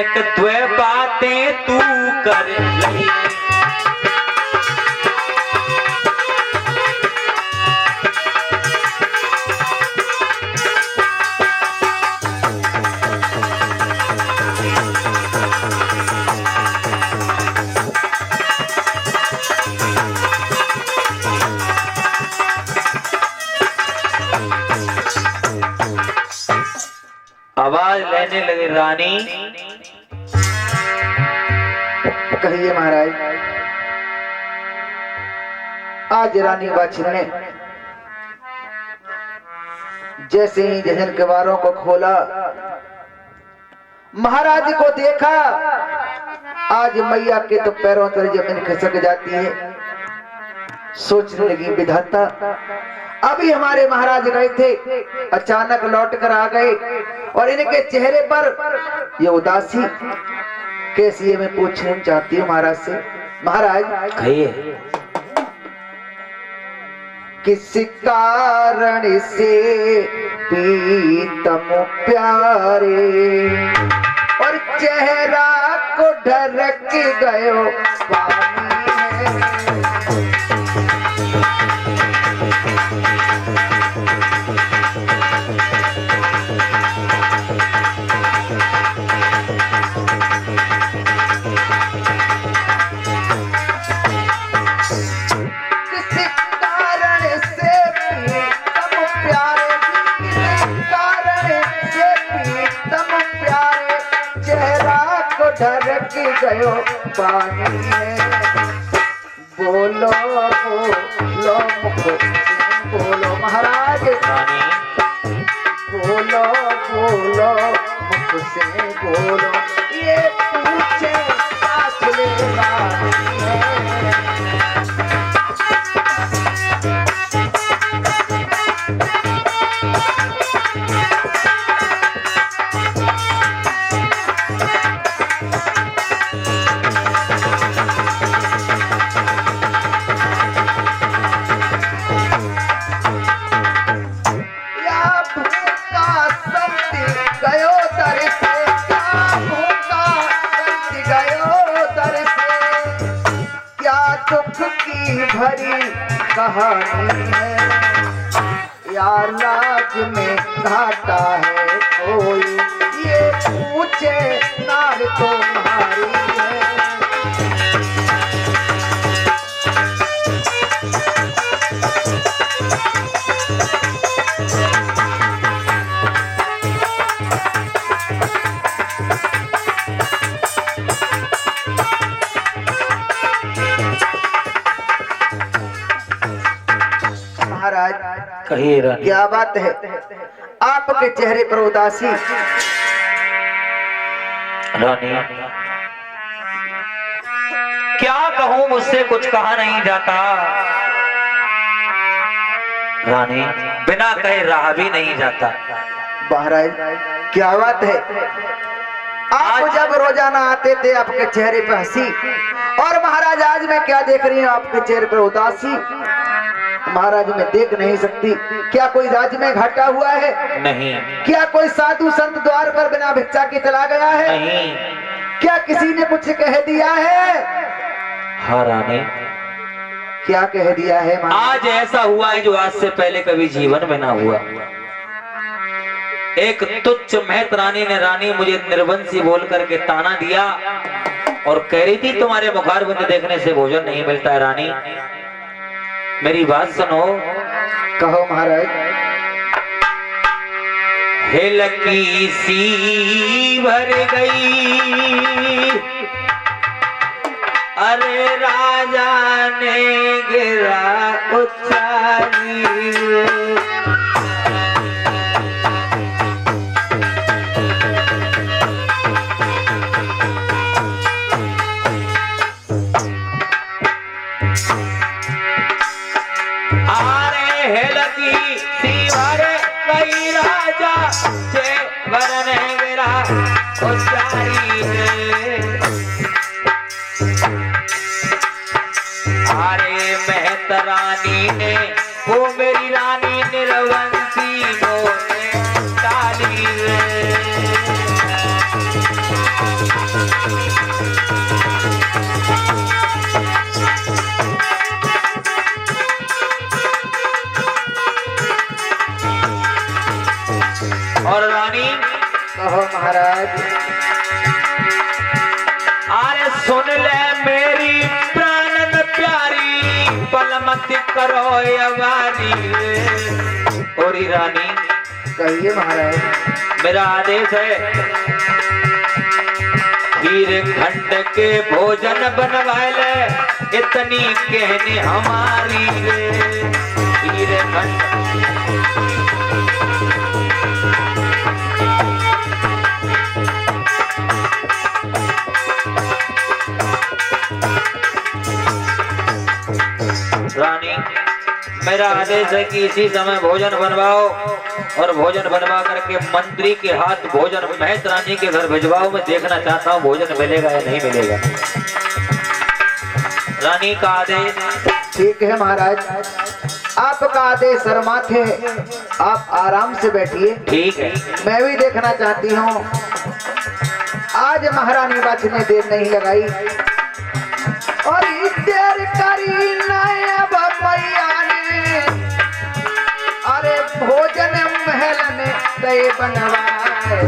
एक द्वे बातें तू कर लही। आवाज लेने लगे रानी। कहिए महाराज। आज रानी बाछिन ने जैसे ही जहन के बारों को खोला, महाराज को देखा। आज मैया के तो पैरों पर जमीन खिसक जाती है। सोचने लगी विधाता, अभी हमारे महाराज गए थे, अचानक लौट कर आ गए और इनके चेहरे पर ये उदासी कैसी है, मैं पूछना चाहती हूँ महाराज से। महाराज कहिए। किस कारण से प्रीतम प्यारे और चेहरा को ढरक गयो पानी है। ढरक गयो पानी है। बोलो बोलो बोलो महाराज, बोलो बोलो मुख से बोलो, ये पूछे आखिर बानी है। भरी कहानी है या लाज में घाटा है कोई, ये पूछे नार तुम्हारी है। कहिए रानी। क्या बात है, आपके चेहरे पर उदासी। रानी क्या कहूँ, मुझसे कुछ कहा नहीं जाता। रानी बिना कहे रहा भी नहीं जाता। महाराज क्या बात है, आप जब रोजाना आते थे आपके चेहरे पर हंसी, और महाराज आज मैं क्या देख रही हूँ आपके चेहरे पर उदासी। महाराज मैं देख नहीं सकती, क्या कोई राज में घाटा हुआ है? नहीं। क्या कोई साधु संत द्वार पर बिना भिक्षा के चला गया है? नहीं। क्या किसी ने कुछ कह दिया है? हाँ रानी। क्या कह दिया है? आज ऐसा हुआ है जो आज से पहले कभी जीवन में ना हुआ। एक तुच्छ महत रानी ने रानी मुझे निर्वंशी बोल करके ताना दिया और कह रही थी तुम्हारे मुखारबिंद देखने से भोजन नहीं मिलता है। रानी मेरी बात सुनो। कहो महाराज। हिलकी सी भर गई, अरे राजा ने गिरा उछाली। अरे महत रानी ने, वो मेरी रानी निर्वंशी मोने डाली रे। और रानी कहो महाराज। अरे सुन ले मेरी प्राणन प्यारी, पल मत करो अवारी। और रानी कहिए महाराज। मेरा आदेश है, खीर खंड के भोजन बनवा ले, इतनी कहने हमारी रे। खीर खंड रानी मेरा आदेश है कि इसी समय भोजन बनवाओ, और भोजन बनवा करके मंत्री के हाथ भोजन महत रानी के घर भिजवाओ। मैं देखना चाहता हूँ भोजन मिलेगा या नहीं मिलेगा। रानी का आदेश। ठीक है महाराज, आपका आदेश शर्मात है, आप आराम से बैठिए। ठीक है। मैं भी देखना चाहती हूँ आज महारानी बात ने देर नहीं लगाई, और देर करी नायब मैया ने, अरे भोजन महल ने दे बनवाए।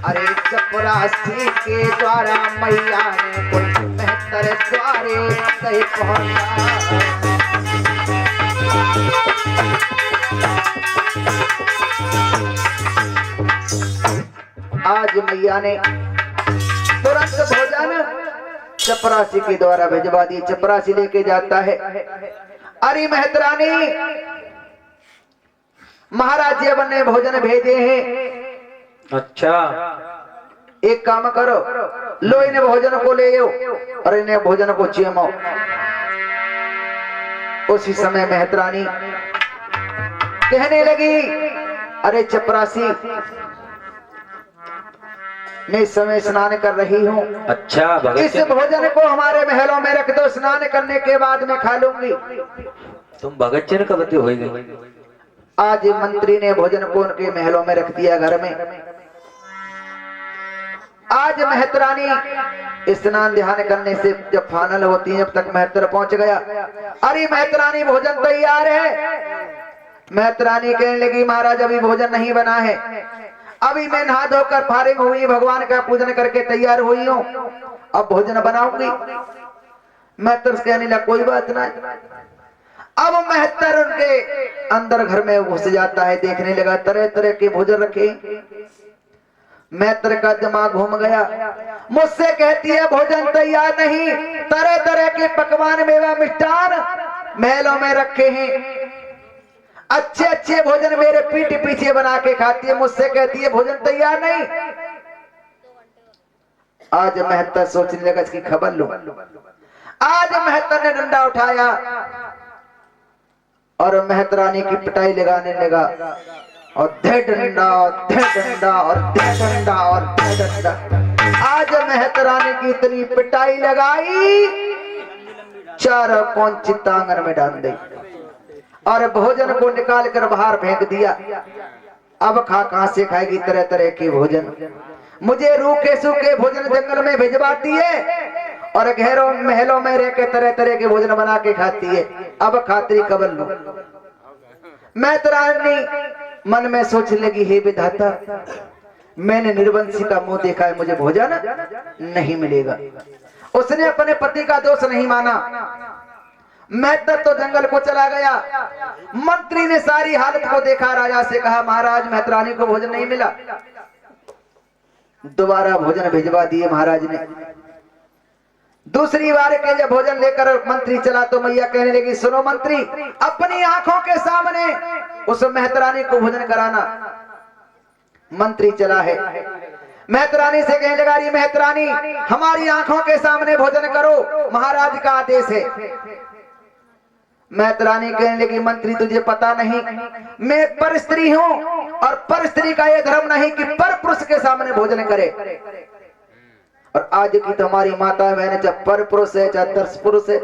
अरे चपरासी के द्वारा मैया ने कोई बेहतर द्वारे दे पहुंचा। आज मैया ने तुरंत भोजन चपरासी के द्वारा भिजवा दी। चपरासी लेके जाता है। अरे महतरानी, महाराज जी ने भोजन भेजे हैं। अच्छा, एक काम करो, लो इन्हें भोजन को ले आओ और इन्हें भोजन को चेमो। उसी समय महतरानी कहने लगी, अरे चपरासी, मैं इस समय स्नान कर रही हूँ। अच्छा भगत, इस भोजन को हमारे महलों में रख दो, स्नान करने के बाद मैं खा लूंगी। तुम भगत चन कब हो गई? आज मंत्री ने भोजन को उनके महलों में रख दिया घर में। आज महतरानी स्नान ध्यान करने से जब फाइनल होती है, जब तक महतर पहुंच गया। अरे महतरानी भोजन तैयार है। महतरानी कहने लगी, महाराज अभी भोजन नहीं बना है, अभी मैं नहा धोकर फारिग हुई, भगवान का पूजन करके तैयार हुई हूँ, अब भोजन बनाऊंगी। महतर कहने लगा, कोई बात नहीं। अब महतर उनके अंदर घर में घुस जाता है, देखने लगा तरह तरह के भोजन रखे। महतर का दिमाग घूम गया, मुझसे कहती है भोजन तैयार नहीं, तरह तरह के पकवान मेवा मिष्ठान महलों में रखे हैं, अच्छे अच्छे भोजन मेरे पीठ पीछे बना के खाती है, मुझसे कहती है भोजन तैयार नहीं। आज महतर सोचने लगा इसकी खबर लो। आज महतर ने डंडा उठाया और महतरानी की पिटाई लगाने लगा, और धे डंडा और धे डंडा और धे डंडा और धे डंडा। आज महतरानी की इतनी पिटाई लगाई, चारों कौन चित्तांगन में डाल दी और भोजन को निकाल कर बाहर फेंक दिया। अब कहां से खाएगी तरह तरह के भोजन? मुझे रूखे सूखे भोजन जंगल में भिजवाती है और घरों महलों में रह के तरह तरह के भोजन बना के खाती है, अब खातरी कबर लो। महतरानी मन में सोचने लगी, हे विधाता, मैंने निर्वंशी का मुंह देखा है, मुझे भोजन नहीं मिलेगा। उसने अपने पति का दोष नहीं माना। महतर तो जंगल को चला गया। मंत्री ने सारी हालत को देखा, राजा से कहा, महाराज महतरानी को भोजन नहीं मिला। दोबारा भोजन भिजवा दिए महाराज ने। दूसरी बार के जब भोजन लेकर मंत्री चला तो मैया कहने लगी, सुनो मंत्री, अपनी आंखों के सामने उस महतरानी को भोजन कराना। मंत्री चला है, महतरानी से कहने लगा, महतरानी हमारी आंखों के सामने भोजन करो, महाराज का आदेश है। महतरानी कहने लगी, मंत्री तुझे पता नहीं, मैं पर स्त्री हूँ और पर स्त्री का यह धर्म नहीं कि पर पुरुष के सामने भोजन करे। और आज की तुम्हारी माता बहन चाहे पर पुरुष है, चाहे 10 पुरुष है,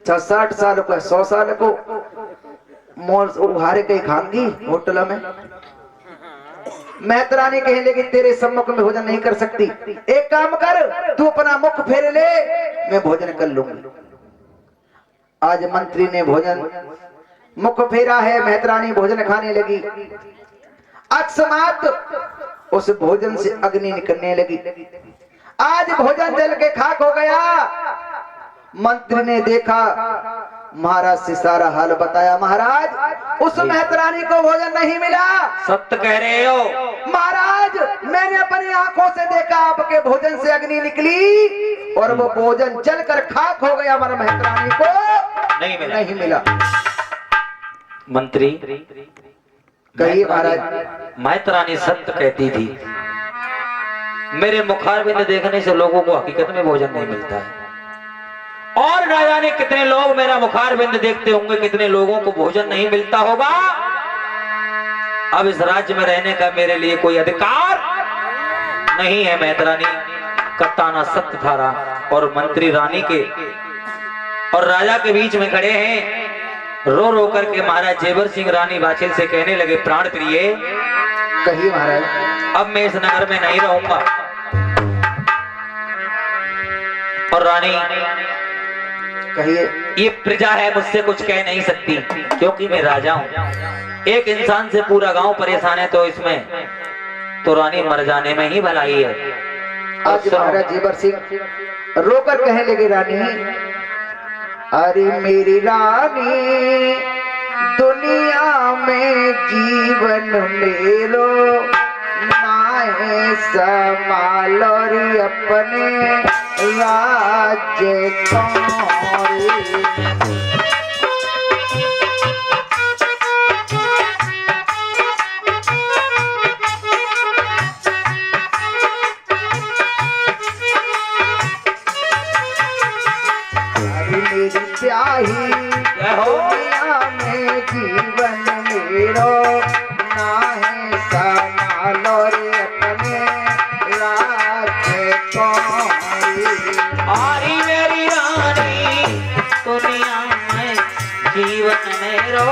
चाहे 60 साल को 100 साल को मोल उहारे के खाएंगी होटल में। महतरानी कहने लगी, तेरे सम्मुख में भोजन नहीं कर सकती, एक काम कर, तू अपना मुख फेर ले, मैं भोजन कर लूंगी। आज मंत्री ने भोजन मुख फेरा है, महतरानी भोजन खाने लगी। अकस्मात उस भोजन से अग्नि निकलने लगी। आज भोजन जल के खाक हो गया। मंत्री ने देखा, महाराज से सारा हाल बताया। महाराज, उस मेहतरानी को भोजन नहीं मिला। सत्य कह रहे हो महाराज, मैंने अपनी आंखों से देखा, आपके भोजन से अग्नि निकली और वो भोजन जलकर खाक हो गया। हमारा मेहतरानी को नहीं मिला। मंत्री, कहिए महाराज। मेहतरानी सत्य कहती थी। मेरे मुखारबिंद देखने से लोगों को हकीकत में भोजन नहीं मिलता है, और ना जाने कितने लोग मेरा मुखारबिंद देखते होंगे, कितने लोगों को भोजन नहीं मिलता होगा। अब इस राज्य में रहने का मेरे लिए कोई अधिकार नहीं है। मेहतरानी का ताना सत्य था रहा, और मंत्री रानी के और राजा के बीच में खड़े हैं। रो रो करके महाराज जेवर सिंह रानी बाछिल से कहने लगे, प्राण प्रिय, कहिए महाराज। अब मैं इस नगर में नहीं रहूंगा। और रानी, कहिए। ये प्रजा है, मुझसे कुछ कह नहीं सकती, क्योंकि मैं राजा हूं। एक इंसान से पूरा गांव परेशान है, तो इसमें तो रानी मर जाने में ही भलाई है। आज महाराज जेवर सिंह रोकर कहने लगे, रानी, अरे मेरी रानी, दुनिया में जीवन मेरो नाहे संभालो रे अपने राज्य कौरी। अरे मेरी प्याही, दुनिया में जीवन मेरो नाहे संभालो रे अपने राज्य कौरी। आरी मेरी रानी, दुनिया में जीवन मेरो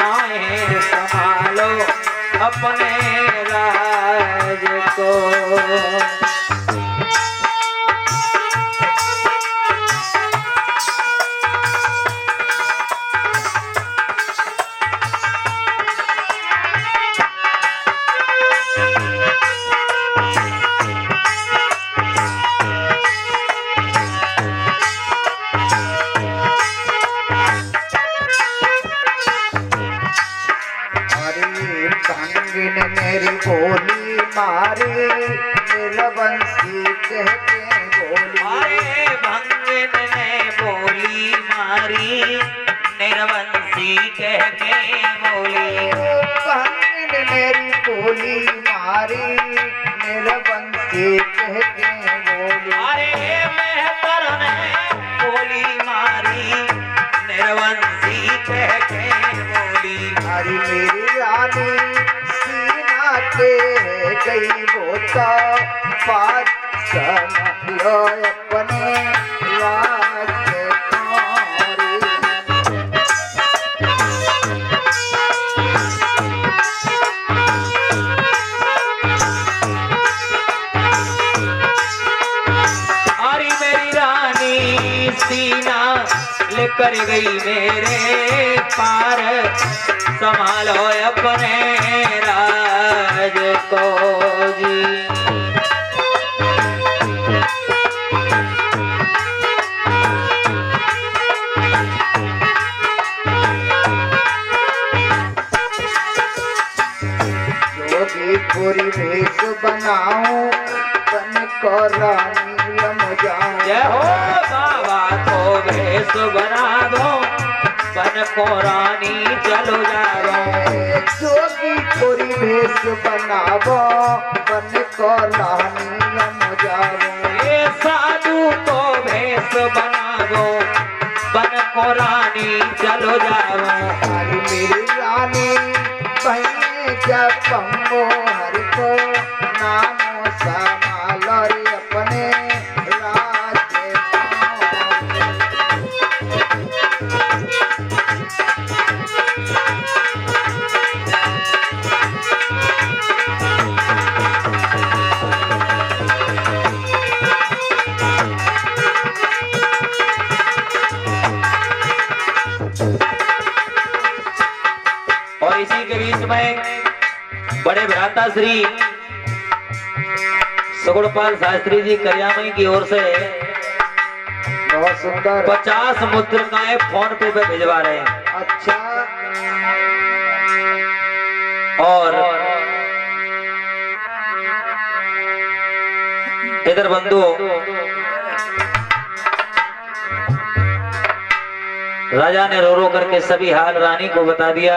नाहे संभालो अपने राज को। मेरी बोली मारे, नीलबंसी कह के बोली। अरे भंगिन ने बोली मारी, निर्वंशी कह के बोली। भंगिन मेरी बोली मारी, नीलबंसी कह के बोली। अरे मेहतर ने बोली मारी, निर्वंशी कह के बोली। अरे मेरी रानी, सीना के गई बोता पात समझो अपने राज्य कौरी। अरे मेरी रानी, सीना लेकर गई मेरे पार, संभालो अपने राज को जी। जोगी पूरी भेष बनाऊं, बन को रानी लम जाऊं। जय हो बाबा, तो भेष बना दो, बन को रानी चलो जाओ। जोगी पूरी भेष बनावो, बन को रानी लम जाओ। ये साधु तो भेष बनावो, बन को रानी चलो जाओ। अरे मेरी रानी, बहने जपंगो हरि को नामो संभालो रे अपने राज्य और इसी के बीच में बड़े भ्राता श्री सुगुणपाल शास्त्री जी करियामई की ओर से बहुत सुंदर। 50 मुद्रिकाएं फोन पे भिजवा रहे हैं। अच्छा। और इधर बंधु राजा ने रो रो करके सभी हाल रानी को बता दिया।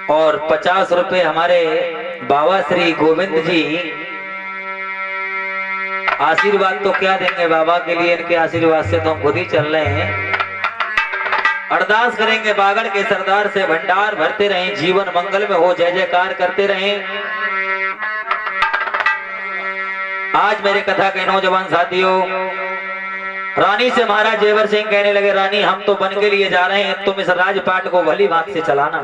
और 50 रुपए हमारे बाबा श्री गोविंद जी आशीर्वाद तो क्या देंगे बाबा के लिए, इनके आशीर्वाद से तो हम खुद ही चल रहे हैं। अरदास करेंगे बागड़ के सरदार से भंडार भरते रहें, जीवन मंगल में हो, जय जयकार करते रहें। आज मेरे कथा के नौजवान साथियों, रानी से महाराज जेवर सिंह कहने लगे, रानी हम तो बन के लिए जा रहे हैं, तुम इस राजपाट को भली भांति से चलाना।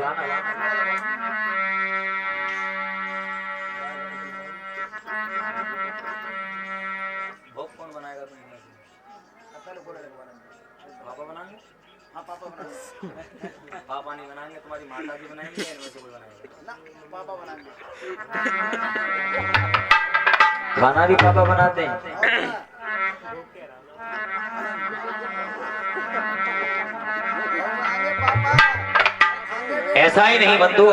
कौन बनाएगा? पापा बनाएंगे? हाँ पापा बनाएंगे। पापा नहीं बनाएंगे, तुम्हारी माता जी बनाएंगे, इनमें से कोई बनाएगा? पापा बनाएंगे। खाना भी पापा बनाते हैं। ऐसा ही नहीं बंधु,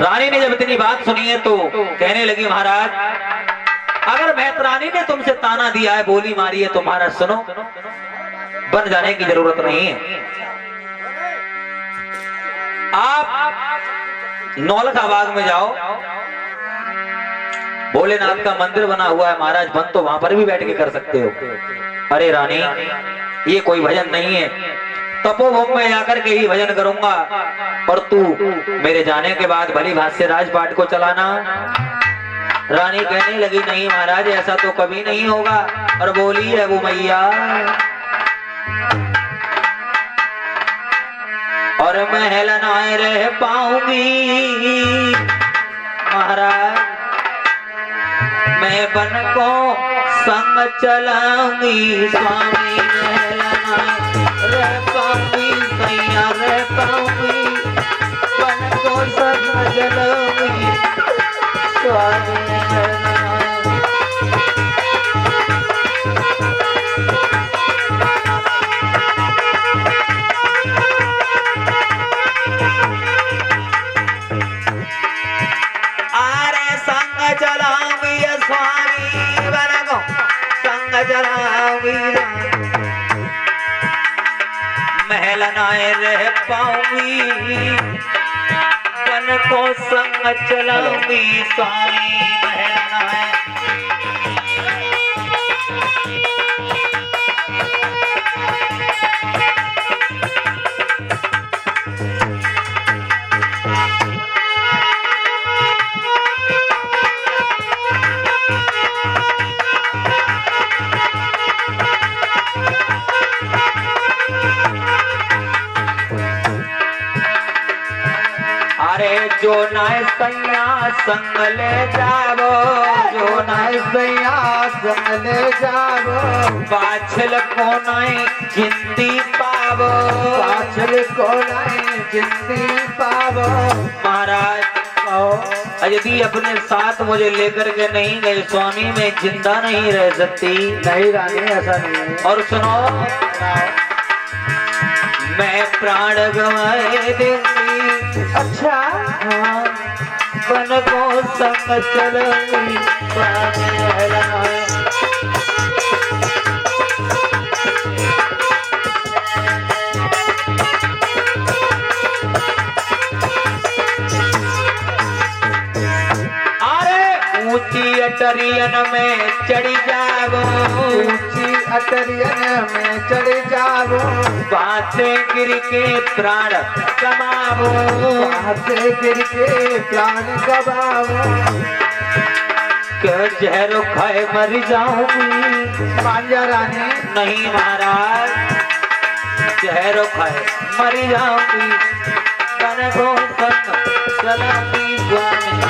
रानी ने जब इतनी बात सुनी है तो कहने लगी, महाराज अगर महतरानी ने तुमसे ताना दिया है, बोली मारी है, तो महाराज सुनो, बन जाने की जरूरत नहीं है। आप नौलखा बाग में जाओ, भोलेनाथ का मंदिर बना हुआ है महाराज, बन तो वहां पर भी बैठ के कर सकते हो। अरे रानी ये कोई भजन नहीं है, तपोवन में जाकर के ही भजन करूंगा, और तू मेरे जाने के बाद भली भात से राजपाट को चलाना। रानी कहने लगी, नहीं महाराज ऐसा तो कभी नहीं होगा। और बोली है वो मैया, और महल ना रह पाऊंगी महाराज, मैं बन को संग चलाऊंगी स्वामी, महल ना रह पाऊंगी, सैया रह पाऊंगी, बन को संग चलाऊंगी स्वामी, महल ना। महल नाए रह पाऊंगी, बन को संग चलाऊंगी स्वामी, महल नाए। जो नाय सैया संग ले जावो, जो नाय सैया संग ले जावो, पाछल को नाय जिंदी पावो, पाछल को नाय जिंदी पावो। महाराज यदि अपने साथ मुझे लेकर के नहीं गए स्वामी, मैं जिंदा नहीं रह सकती। नहीं रानी ऐसा नहीं है। और सुनो, मैं प्राण गंवाए दूंगी। अच्छा हाँ, बन को संग चलूंगी स्वामी, महल नाए। ऊंची अटरियन में चढ़ी जावो, ऊंची अटरियन में चढ़ी जावो, बातें गिर के प्राण कमावो, बातें गिर के प्राण कमावो। जहर खाए मर जाऊंगी, मांझा रानी नहीं महाराज, जहर खाए मर जाऊंगी, बन को संग चलाऊंगी स्वामी।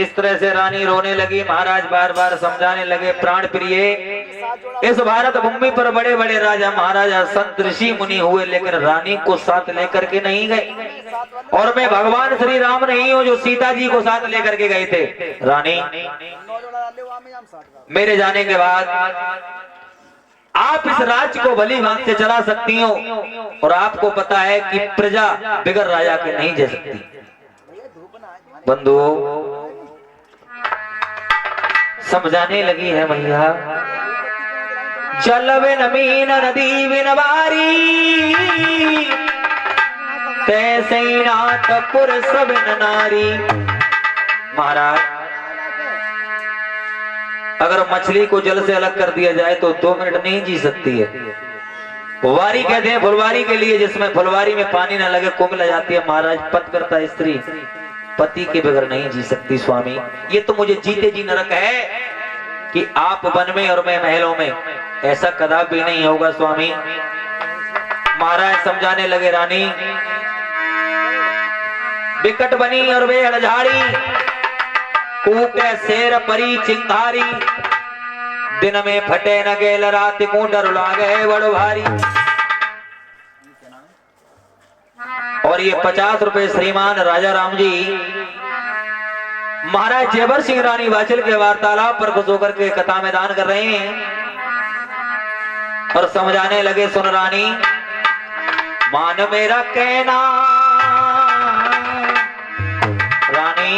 इस तरह से रानी रोने लगी। महाराज बार बार समझाने लगे, प्राण प्रिय, इस भारत भूमि पर बड़े बड़े राजा महाराजा संत ऋषि मुनि हुए, लेकिन रानी को साथ लेकर के नहीं गए। और मैं भगवान श्री राम नहीं हूं जो सीता जी को साथ लेकर के गए थे। रानी, मेरे जाने के बाद आप इस राज्य को भली भांति से चला सकती हो, और आपको पता है कि प्रजा बिगर राजा के नहीं जा सकती। बंधुओं, समझाने लगी है मैया, जल बिन मीन नदी बिन बारी, तैसे ही नाथ पुरुष बिन नारी। महाराज, अगर मछली को जल से अलग कर दिया जाए तो 2 मिनट नहीं जी सकती है। वारी कहते हैं फुलवारी के लिए, जिसमें फुलवारी में पानी न लगे कुंभ जाती है। महाराज, पतिव्रता स्त्री पति के बगैर नहीं जी सकती। स्वामी, ये तो मुझे जीते जी नरक है कि आप वन में और मैं महलों में, ऐसा कदापि नहीं होगा स्वामी। महाराज समझाने लगे, रानी, विकट बनी और वे हड़झाड़ी, कूटे शेर परी चिंगारी, दिन में फटे न गेल रात को डर लागे बड़ भारी। और ये 50 रुपए श्रीमान राजा राम जी महाराज जेवर सिंह रानी वाचल के वार्तालाप पर खुश होकर के कथा में दान कर रहे हैं। और समझाने लगे, सुन रानी, मान मेरा कहना, रानी